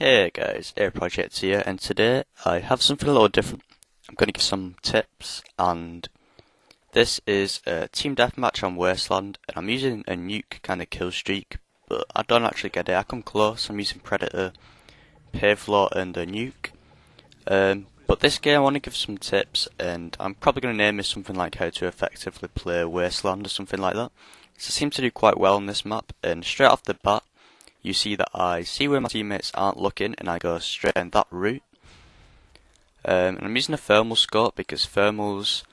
Hey guys, Air Project here, and today I have something a little different. I'm going to give some tips, and this is a team deathmatch on Wasteland, and I'm using a nuke kind of kill streak, but I don't actually get it. I come close. I'm using Predator, Pavlot, and a nuke. But this game I want to give some tips, and I'm probably going to name it something like how to effectively play Wasteland or something like that. So I seem to do quite well on this map, and straight off the bat, you see that I see where my teammates aren't looking and I go straight in that route. And I'm using a thermal scope because thermals,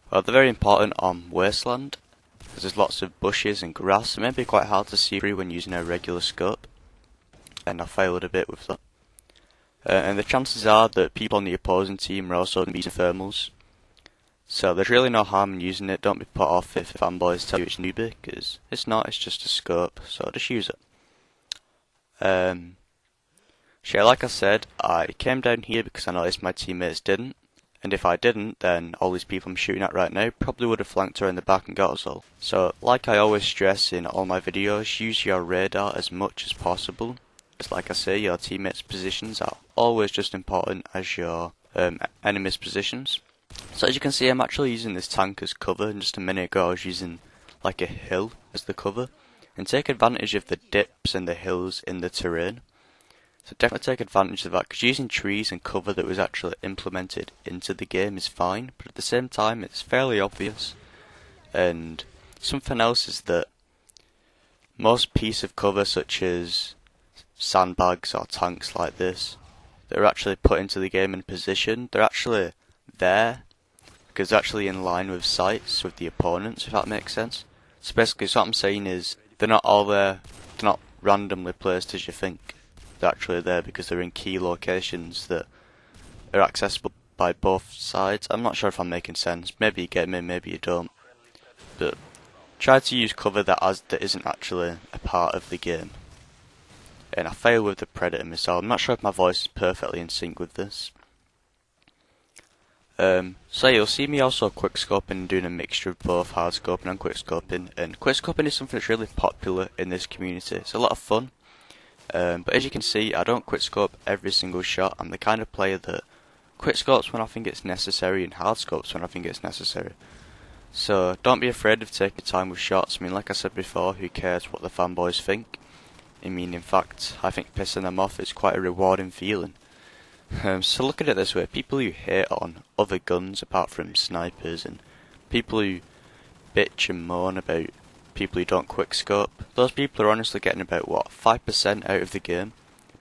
well, they're very important on Wasteland because there's lots of bushes and grass. It may be quite hard to see through when using a regular scope, and I failed a bit with that. And the chances are that people on the opposing team are also using thermals, so there's really no harm in using it. Don't be put off if fanboys tell you it's newbie, because it's not, it's just a scope, so just use it. So yeah, like I said, I came down here because I noticed my teammates didn't, and if I didn't, then all these people I'm shooting at right now probably would have flanked around the back and got us all. So, like I always stress in all my videos, use your radar as much as possible. Because like I say, your teammates' positions are always just important as your enemy's positions. So as you can see, I'm actually using this tank as cover, and just a minute ago I was using like a hill as the cover. And take advantage of the dips and the hills in the terrain. So definitely take advantage of that, because using trees and cover that was actually implemented into the game is fine, but at the same time it's fairly obvious. And something else is that most pieces of cover, such as sandbags or tanks like this, that are actually put into the game in position, they're actually there because they're actually in line with sights with the opponents, if that makes sense. So basically what I'm saying is, they're not all there, they're not randomly placed as you think. They're actually there because they're in key locations that are accessible by both sides. I'm not sure if I'm making sense. Maybe you get me, maybe you don't. But try to use cover that isn't actually a part of the game. And I fail with the Predator missile. I'm not sure if my voice is perfectly in sync with this. So you'll see me also quickscoping and doing a mixture of both hard scoping and quickscoping. And quickscoping is something that's really popular in this community. It's a lot of fun. But as you can see, I don't quickscope every single shot. I'm the kind of player that quickscopes when I think it's necessary and hard scopes when I think it's necessary. So don't be afraid of taking time with shots. I mean, like I said before, who cares what the fanboys think? I mean, in fact, I think pissing them off is quite a rewarding feeling. So look at it this way, people who hate on other guns apart from snipers, and people who bitch and moan about people who don't quickscope, those people are honestly getting about, 5% out of the game.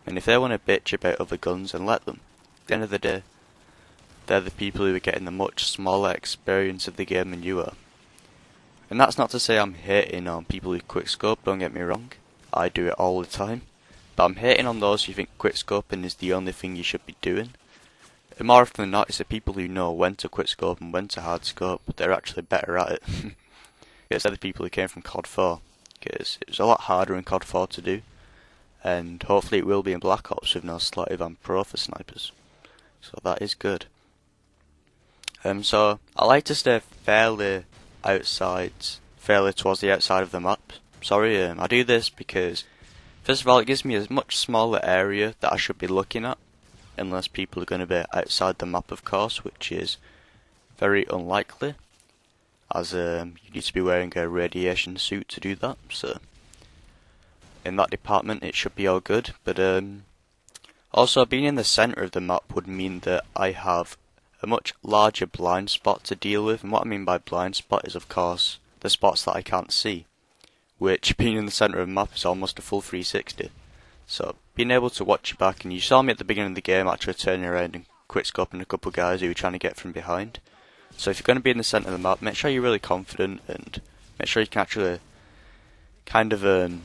And if they want to bitch about other guns, then let them. At the end of the day, they're the people who are getting the much smaller experience of the game than you are. And that's not to say I'm hating on people who quickscope, don't get me wrong. I do it all the time. But I'm hating on those who think quickscoping is the only thing you should be doing. And more often than not, it's the people who know when to quickscope and when to hardscope, they're actually better at it. It's the people who came from COD 4, because it was a lot harder in COD 4 to do, and hopefully it will be in Black Ops with no Slotty Van Pro for snipers. So that is good. So I like to stay fairly towards the outside of the map. I do this because, first of all, it gives me a much smaller area that I should be looking at, unless people are going to be outside the map, of course, which is very unlikely, as you need to be wearing a radiation suit to do that. So in that department it should be all good, but also being in the centre of the map would mean that I have a much larger blind spot to deal with, and what I mean by blind spot is, of course, the spots that I can't see, which, being in the centre of the map, is almost a full 360. So being able to watch your back, and you saw me at the beginning of the game actually turning around and quickscoping a couple of guys who were trying to get from behind. So if you're going to be in the centre of the map, make sure you're really confident, and make sure you can actually kind of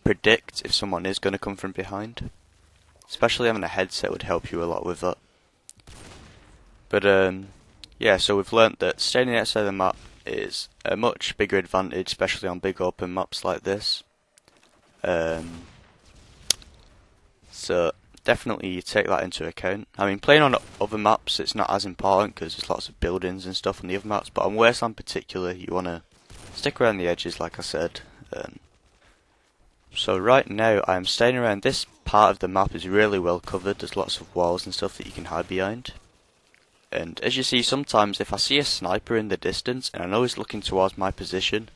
predict if someone is going to come from behind. Especially having a headset would help you a lot with that. But yeah, so we've learnt that staying outside of the map is a much bigger advantage, especially on big open maps like this. So definitely take that into account. I mean, playing on other maps, it's not as important because there's lots of buildings and stuff on the other maps, but on Wasteland in particular, you want to stick around the edges, like I said. So right now I'm staying around this part of the map is really well covered. There's lots of walls and stuff that you can hide behind. And as you see, sometimes if I see a sniper in the distance and I know he's looking towards my position,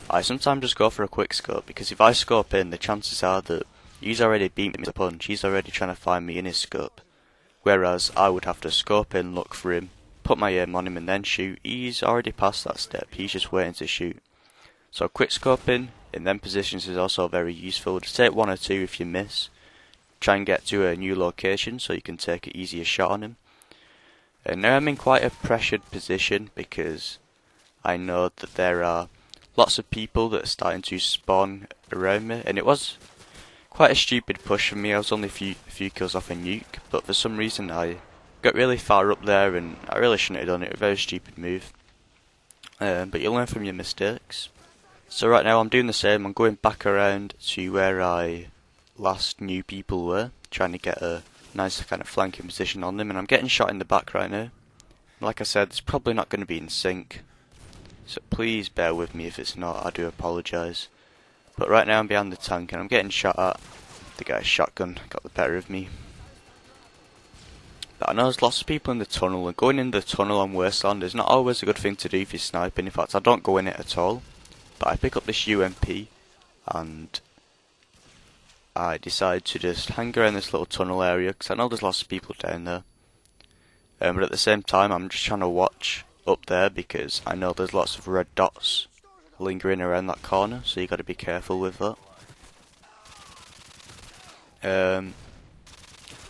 I sometimes just go for a quick scope, because if I scope in, the chances are that he's already beat me with a punch. He's already trying to find me in his scope. Whereas I would have to scope in, look for him, put my aim on him and then shoot. He's already past that step. He's just waiting to shoot. So quick scoping in them positions is also very useful. Just take one or two if you miss. Try and get to a new location so you can take an easier shot on him. And now I'm in quite a pressured position because I know that there are lots of people that are starting to spawn around me, and it was quite a stupid push for me. I was only a few kills off a nuke, but for some reason I got really far up there and I really shouldn't have done it. A very stupid move. But you learn from your mistakes. So right now I'm doing the same. I'm going back around to where I last knew people were, trying to get a nice kind of flanking position on them, and I'm getting shot in the back right now. Like I said, it's probably not going to be in sync, so please bear with me if it's not. I do apologise. But right now I'm behind the tank and I'm getting shot at. The guy's shotgun got the better of me. But I know there's lots of people in the tunnel, and going in the tunnel on Wasteland is not always a good thing to do if you're sniping. In fact, I don't go in it at all. But I pick up this UMP and I decide to just hang around this little tunnel area because I know there's lots of people down there. But at the same time I'm just trying to watch up there because I know there's lots of red dots lingering around that corner, so you got to be careful with that.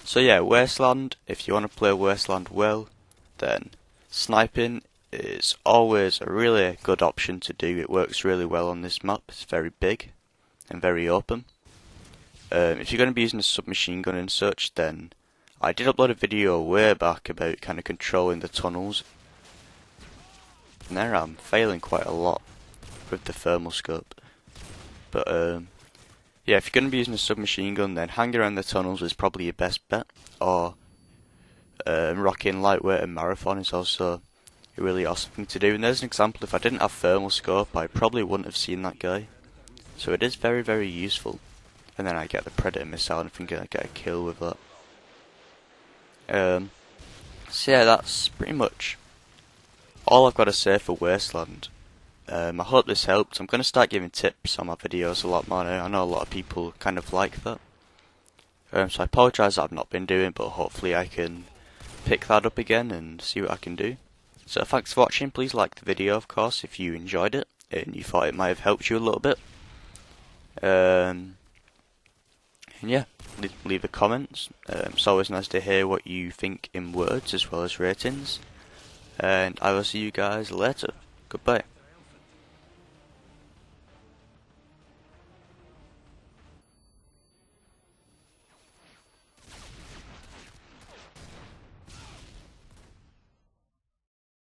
So yeah, Wasteland, if you want to play Wasteland well, then sniping is always a really good option to do. It works really well on this map. It's very big and very open. If you're going to be using a submachine gun and such, then I did upload a video way back about kind of controlling the tunnels. And there I'm failing quite a lot with the thermal scope. But yeah, if you're going to be using a submachine gun, then hang around the tunnels is probably your best bet. Or rocking lightweight and marathon is also a really awesome thing to do. And there's an example, if I didn't have thermal scope I probably wouldn't have seen that guy. So it is very, very useful. And then I get the Predator missile and I think I get a kill with that. So yeah, that's pretty much all I've got to say for Wasteland. I hope this helped. I'm going to start giving tips on my videos a lot more now. I know a lot of people kind of like that. So I apologise that I've not been doing, but hopefully I can pick that up again and see what I can do. So thanks for watching. Please like the video, of course, if you enjoyed it and you thought it might have helped you a little bit. And yeah, leave a comment. It's always nice to hear what you think in words as well as ratings. And I will see you guys later. Goodbye.